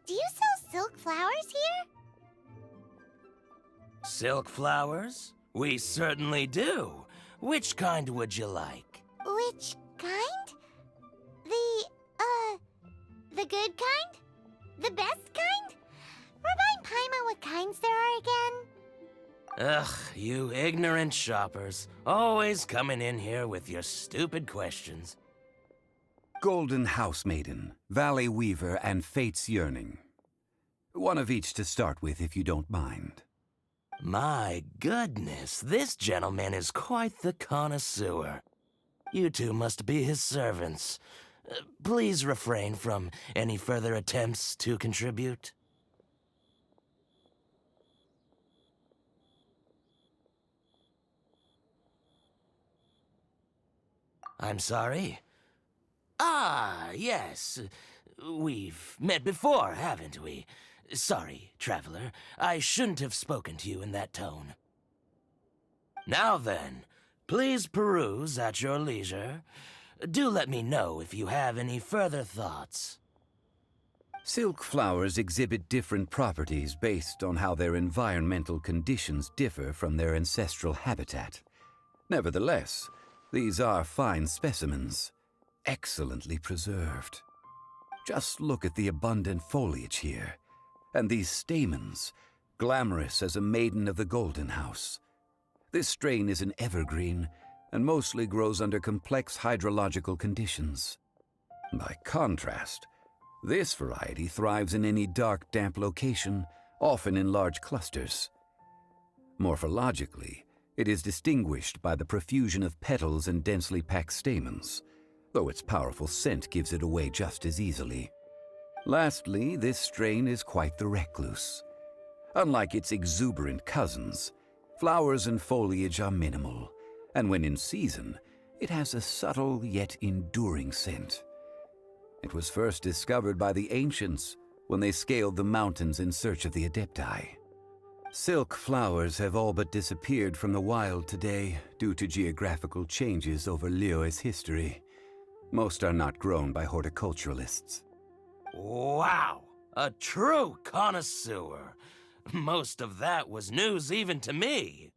Do you sell silk flowers here? Silk flowers? We certainly do. Which kind would you like? Which kind? The good kind? The best kind? Remind Paimon what kinds there are again. Ugh, you ignorant shoppers. Always coming in here with your stupid questions. Golden Housemaiden, Valley Weaver, and Fate's Yearning. One of each to start with, if you don't mind. My goodness, this gentleman is quite the connoisseur. You two must be his servants. Please refrain from any further attempts to contribute. I'm sorry? Ah, yes. We've met before, haven't we? Sorry, traveler. I shouldn't have spoken to you in that tone. Now then, please peruse at your leisure. Do let me know if you have any further thoughts. Silk flowers exhibit different properties based on how their environmental conditions differ from their ancestral habitat. Nevertheless, these are fine specimens, excellently preserved. Just look at the abundant foliage here, and these stamens, glamorous as a maiden of the Golden House. This strain is an evergreen, and mostly grows under complex hydrological conditions. By contrast, this variety thrives in any dark, damp location, often in large clusters. Morphologically, it is distinguished by the profusion of petals and densely packed stamens, though its powerful scent gives it away just as easily. Lastly, this strain is quite the recluse. Unlike its exuberant cousins, flowers and foliage are minimal, and when in season, it has a subtle yet enduring scent. It was first discovered by the ancients when they scaled the mountains in search of the Adepti. Silk flowers have all but disappeared from the wild today due to geographical changes over Liyue's history. Most are not grown by horticulturalists. Wow! A true connoisseur. Most of that was news even to me.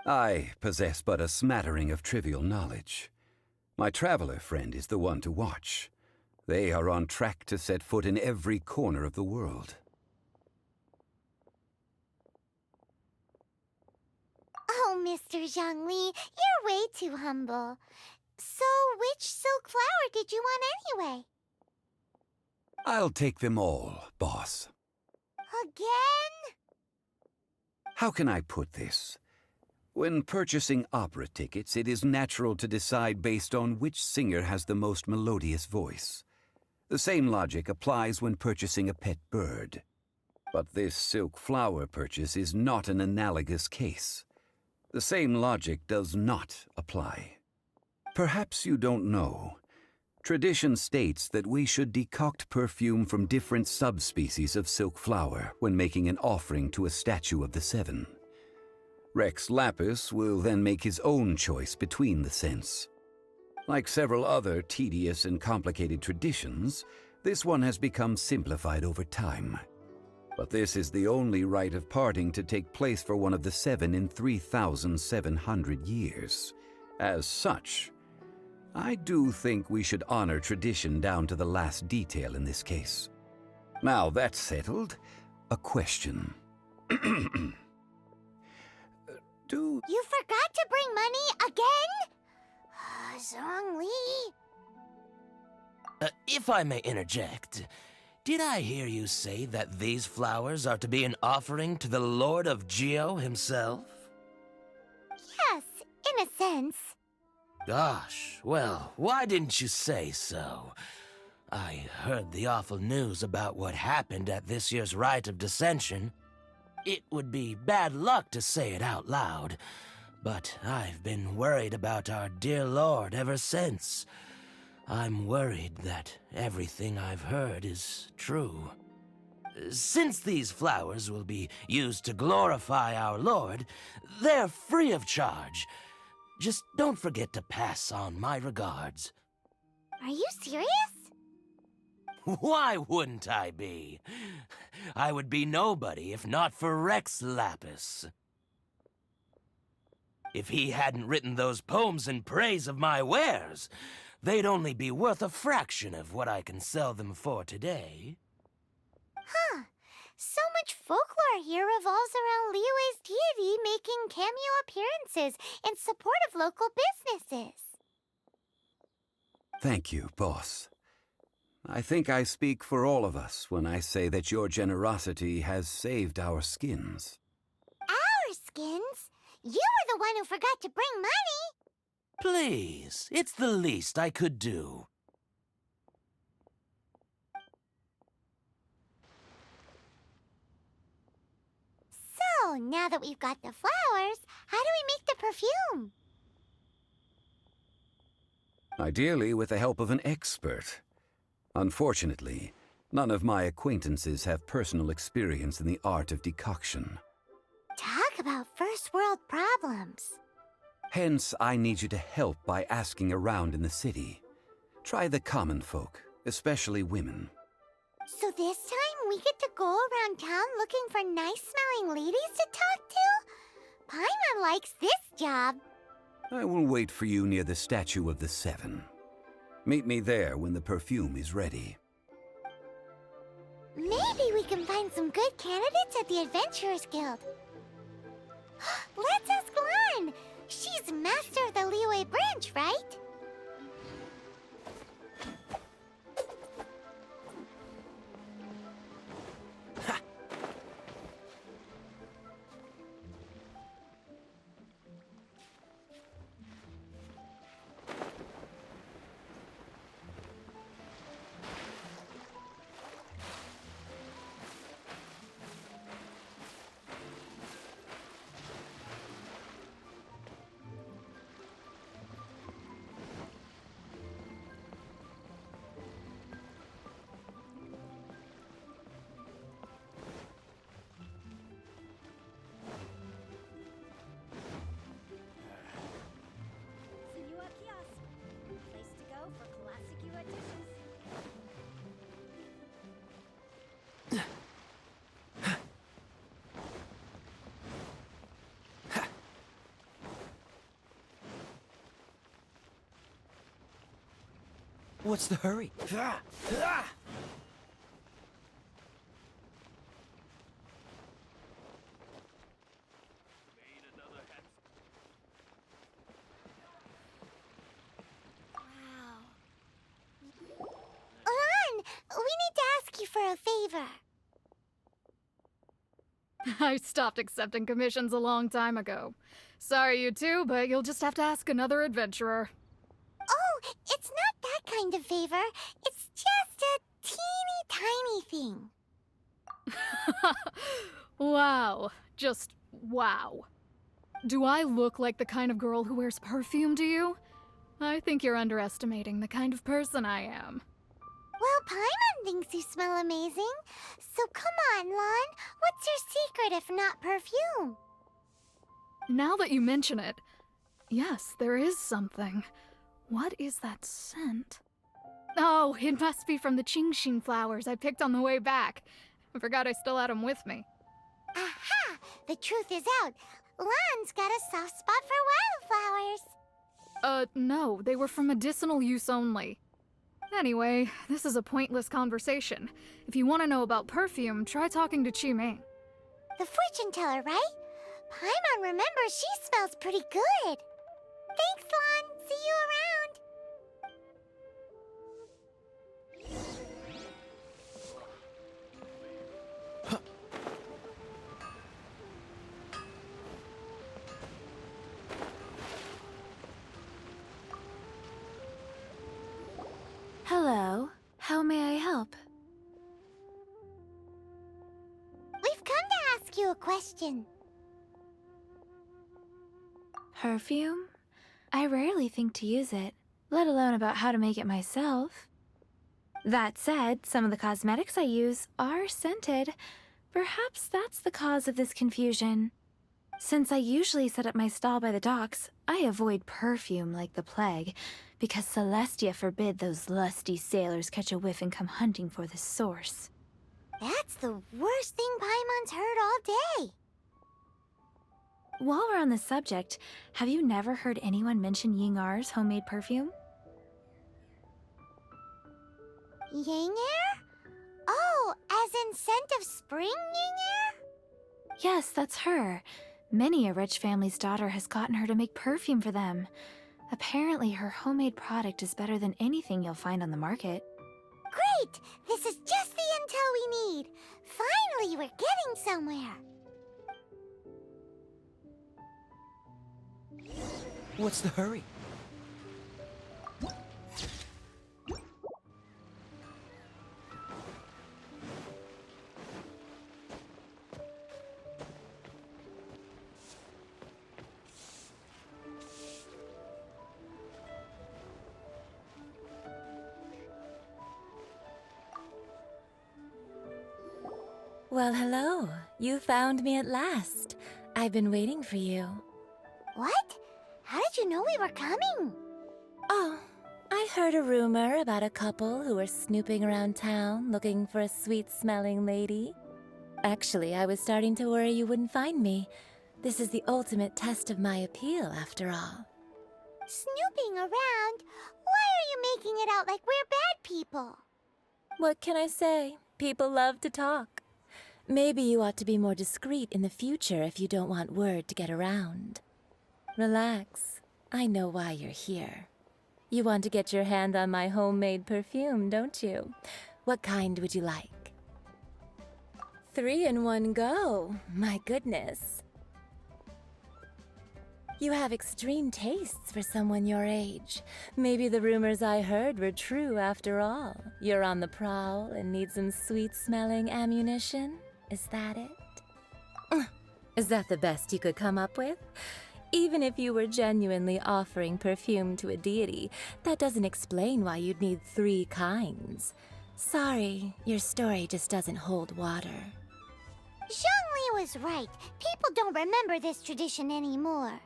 I possess but a smattering of trivial knowledge. My traveler friend is the one to watch. They are on track to set foot in every corner of the world. Oh, Mr. Zhongli, you're way too humble. So, which silk flower did you want anyway? I'll take them all, boss. Again? How can I put this? When purchasing opera tickets, it is natural to decide based on which singer has the most melodious voice. The same logic applies when purchasing a pet bird. But this silk flower purchase is not an analogous case. The same logic does not apply. Perhaps you don't know. Tradition states that we should decoct perfume from different subspecies of silk flower when making an offering to a statue of the seven. Rex Lapis will then make his own choice between the scents. Like several other tedious and complicated traditions, this one has become simplified over time. But this is the only rite of parting to take place for one of the seven in 3,700 years. As such, I do think we should honor tradition down to the last detail in this case. Now that's settled, a question. You forgot to bring money again? Zhongli. If I may interject, did I hear you say that these flowers are to be an offering to the Lord of Geo himself? Yes, in a sense. Gosh, well, why didn't you say so? I heard the awful news about what happened at this year's Rite of Dissension. It would be bad luck to say it out loud, but I've been worried about our dear Lord ever since. I'm worried that everything I've heard is true. Since these flowers will be used to glorify our Lord, they're free of charge. Just don't forget to pass on my regards. Are you serious? Why wouldn't I be? I would be nobody if not for Rex Lapis. If he hadn't written those poems in praise of my wares, they'd only be worth a fraction of what I can sell them for today. Huh. So much folklore here revolves around Liyue's deity making cameo appearances in support of local businesses. Thank you, boss. I think I speak for all of us when I say that your generosity has saved our skins. Our skins? You were the one who forgot to bring money. Please, it's the least I could do. So, now that we've got the flowers, how do we make the perfume? Ideally with the help of an expert. Unfortunately, none of my acquaintances have personal experience in the art of decoction. Talk about first world problems. Hence, I need you to help by asking around in the city. Try the common folk, especially women. So this time we get to go around town looking for nice-smelling ladies to talk to? Paimon likes this job. I will wait for you near the Statue of the Seven. Meet me there when the perfume is ready. Maybe we can find some good candidates at the Adventurers Guild. Let's ask Lan. She's master of the Liyue branch, right? What's the hurry? Lan, we need to ask you for a favor. I stopped accepting commissions a long time ago. Sorry, you two, but you'll just have to ask another adventurer. Oh, it's not that kind of favor. It's just a teeny tiny thing. Wow. Just wow. Do I look like the kind of girl who wears perfume to you? I think you're underestimating the kind of person I am. Well, Paimon thinks you smell amazing. So come on, Lan. What's your secret if not perfume? Now that you mention it, yes, there is something. What is that scent? Oh, it must be from the Qingxin flowers I picked on the way back. I forgot I still had them with me. Aha! The truth is out. Lan's got a soft spot for wildflowers. No, they were for medicinal use only. Anyway, this is a pointless conversation. If you want to know about perfume, try talking to Qiming. The fortune teller, right? Paimon remembers she smells pretty good. Thanks, Lan. See you around. Hello. How may I help? We've come to ask you a question. Perfume? I rarely think to use it, let alone about how to make it myself. That said, some of the cosmetics I use are scented. Perhaps that's the cause of this confusion. Since I usually set up my stall by the docks, I avoid perfume like the plague, because Celestia forbid those lusty sailors catch a whiff and come hunting for the source. That's the worst thing Paimon's heard all day. While we're on the subject, have you never heard anyone mention Yingar's homemade perfume? Yingar? Oh, as in scent of spring, Yingar? Yes, that's her. Many a rich family's daughter has gotten her to make perfume for them. Apparently, her homemade product is better than anything you'll find on the market. Great! This is just the intel we need. Finally, we're getting somewhere. What's the hurry? Well, hello. You found me at last. I've been waiting for you. What? How did you know we were coming? Oh, I heard a rumor about a couple who were snooping around town looking for a sweet-smelling lady. Actually, I was starting to worry you wouldn't find me. This is the ultimate test of my appeal, after all. Snooping around? Why are you making it out like we're bad people? What can I say? People love to talk. Maybe you ought to be more discreet in the future if you don't want word to get around. Relax. I know why you're here. You want to get your hand on my homemade perfume, don't you? What kind would you like? 3 in one go. My goodness. You have extreme tastes for someone your age. Maybe the rumors I heard were true after all. You're on the prowl and need some sweet-smelling ammunition? Is that it? Is that the best you could come up with? Even if you were genuinely offering perfume to a deity, that doesn't explain why you'd need 3 kinds. Sorry, your story just doesn't hold water. Zhongli was right. People don't remember this tradition anymore.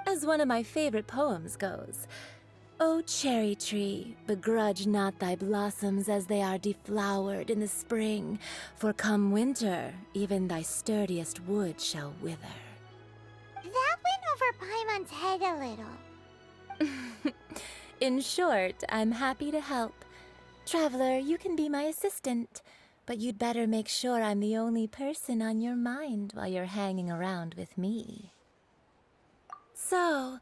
As one of my favorite poems goes, O cherry tree, begrudge not thy blossoms as they are deflowered in the spring, for come winter, even thy sturdiest wood shall wither. That went over Paimon's head a little. In short, I'm happy to help. Traveler, you can be my assistant, but you'd better make sure I'm the only person on your mind while you're hanging around with me. So,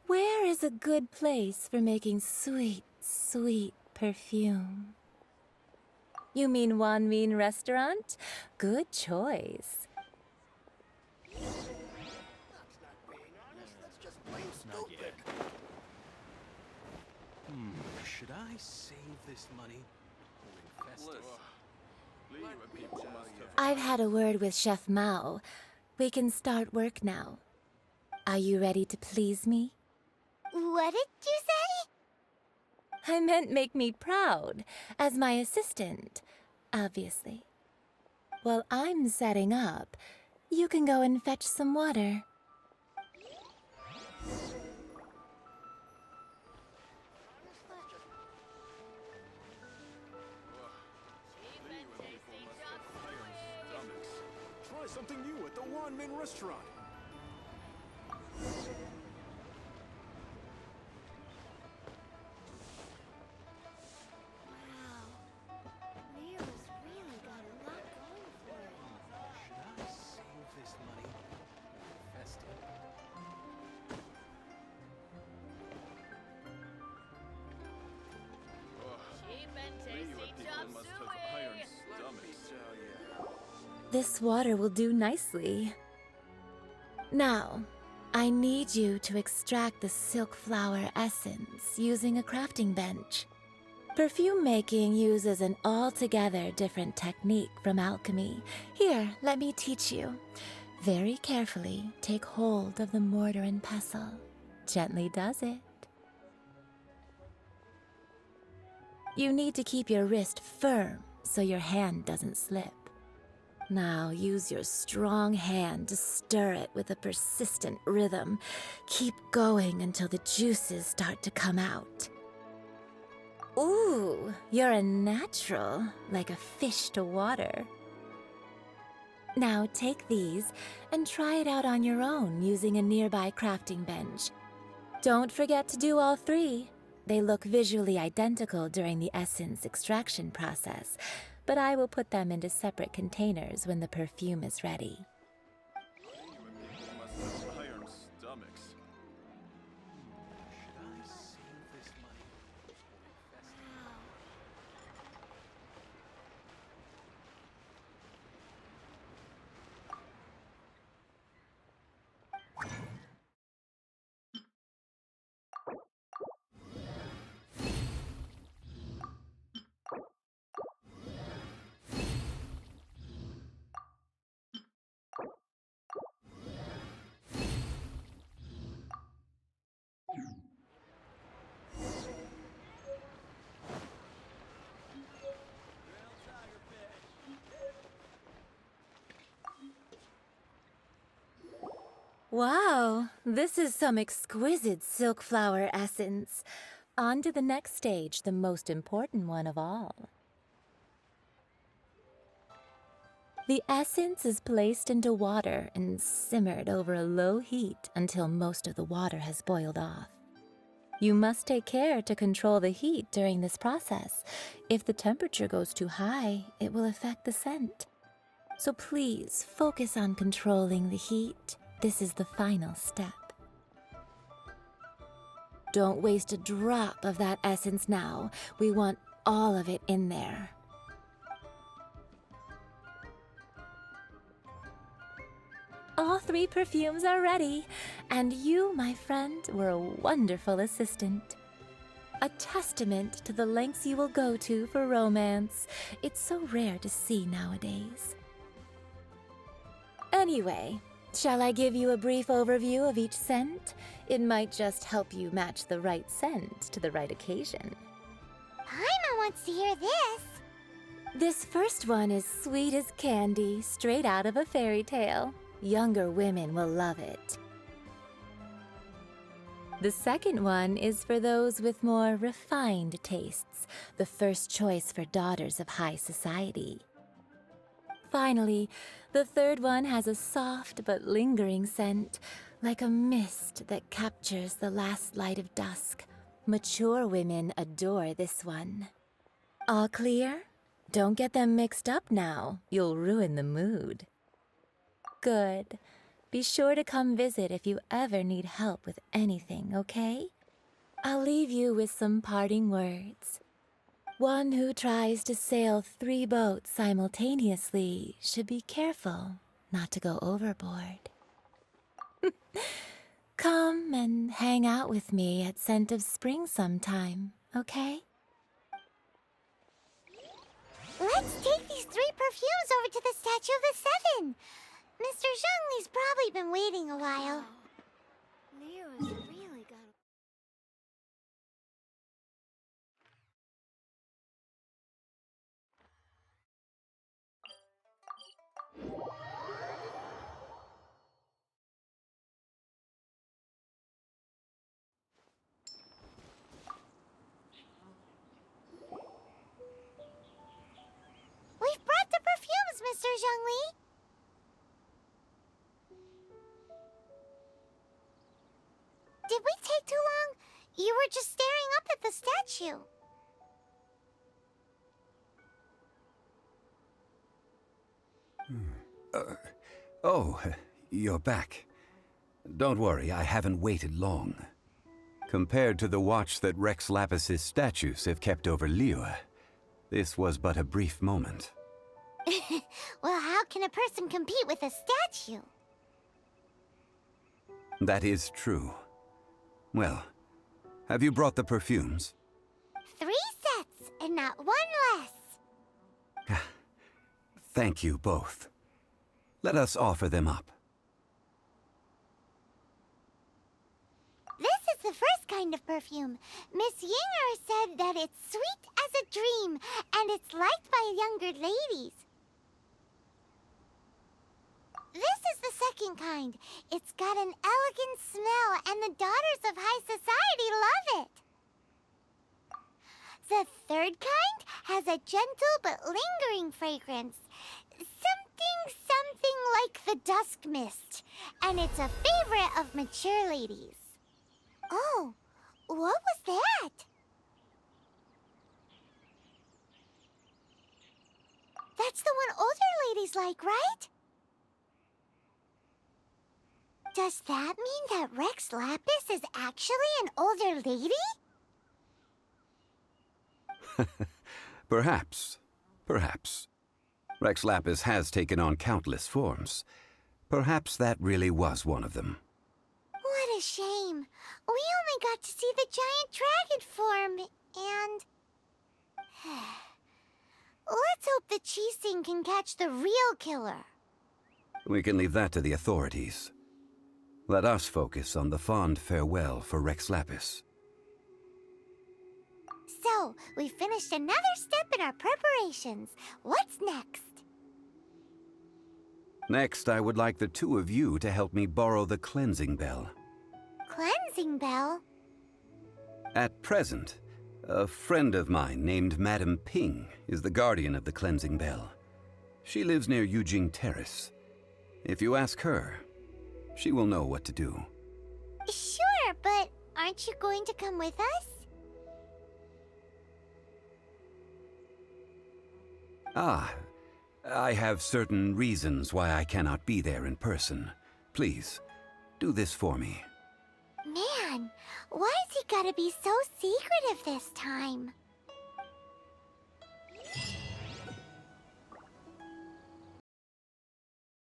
where is a good place for making sweet, sweet perfume? You mean Wanmin Restaurant? Good choice. Should I save this money or invest it? I've had a word with Chef Mao. We can start work now. Are you ready to please me? What did you say? I meant make me proud, as my assistant, obviously. While I'm setting up, you can go and fetch some water. Try something new at the Wanmin Restaurant. Leo's really got a lot going for it. Should I save this money or invest it? This water will do nicely. Now, I need you to extract the silk flower essence using a crafting bench. Perfume making uses an altogether different technique from alchemy. Here, let me teach you. Very carefully, take hold of the mortar and pestle. Gently does it. You need to keep your wrist firm so your hand doesn't slip. Now use your strong hand to stir it with a persistent rhythm. Keep going until the juices start to come out. Ooh, you're a natural, like a fish to water. Now take these and try it out on your own using a nearby crafting bench. Don't forget to do all three. They look visually identical during the essence extraction process, but I will put them into separate containers when the perfume is ready. Iron stomachs. Should I save this money or invest it? Wow, this is some exquisite silk flower essence. On to the next stage, the most important one of all. The essence is placed into water and simmered over a low heat until most of the water has boiled off. You must take care to control the heat during this process. If the temperature goes too high, it will affect the scent. So please focus on controlling the heat. This is the final step. Don't waste a drop of that essence now. We want all of it in there. All three perfumes are ready, and you, my friend, were a wonderful assistant. A testament to the lengths you will go to for romance. It's so rare to see nowadays. Anyway, shall I give you a brief overview of each scent? It might just help you match the right scent to the right occasion. Paimon wants to hear this. This first one is sweet as candy, straight out of a fairy tale. Younger women will love it. The second one is for those with more refined tastes, the first choice for daughters of high society. Finally, the third one has a soft but lingering scent, like a mist that captures the last light of dusk. Mature women adore this one. All clear? Don't get them mixed up now. You'll ruin the mood. Good. Be sure to come visit if you ever need help with anything, okay? I'll leave you with some parting words. One who tries to sail 3 boats simultaneously should be careful not to go overboard. Come and hang out with me at Scent of Spring sometime, okay? Let's take these 3 perfumes over to the Statue of the Seven. Mr. Zhongli's probably been waiting a while. Leo's really got We've brought the perfumes, Mr. Zhongli. Did we take too long? You were just staring up at the statue. Oh, you're back. Don't worry, I haven't waited long. Compared to the watch that Rex Lapis's statues have kept over Liyue, this was but a brief moment. Well, how can a person compete with a statue? That is true. Well, have you brought the perfumes? 3 sets, and not 1 less. Thank you both. Let us offer them up. This is the first kind of perfume. Miss Yinger said that it's sweet as a dream, and it's liked by younger ladies. This is the second kind. It's got an elegant smell, and the daughters of high society love it. The third kind has a gentle but lingering fragrance. Something like the dusk mist. And it's a favorite of mature ladies. Oh, what was that? That's the one older ladies like, right? Does that mean that Rex Lapis is actually an older lady? Perhaps. Perhaps. Rex Lapis has taken on countless forms. Perhaps that really was one of them. What a shame. We only got to see the giant dragon form, and... Let's hope the Chising can catch the real killer. We can leave that to the authorities. Let us focus on the fond farewell for Rex Lapis. So, we finished another step in our preparations. What's next? Next, I would like the two of you to help me borrow the cleansing bell. Cleansing bell? At present, a friend of mine named Madame Ping is the guardian of the cleansing bell. She lives near Yujing Terrace. If you ask her, she will know what to do. Sure, but aren't you going to come with us? Ah, I have certain reasons why I cannot be there in person. Please, do this for me. Man, why's he gotta be so secretive this time?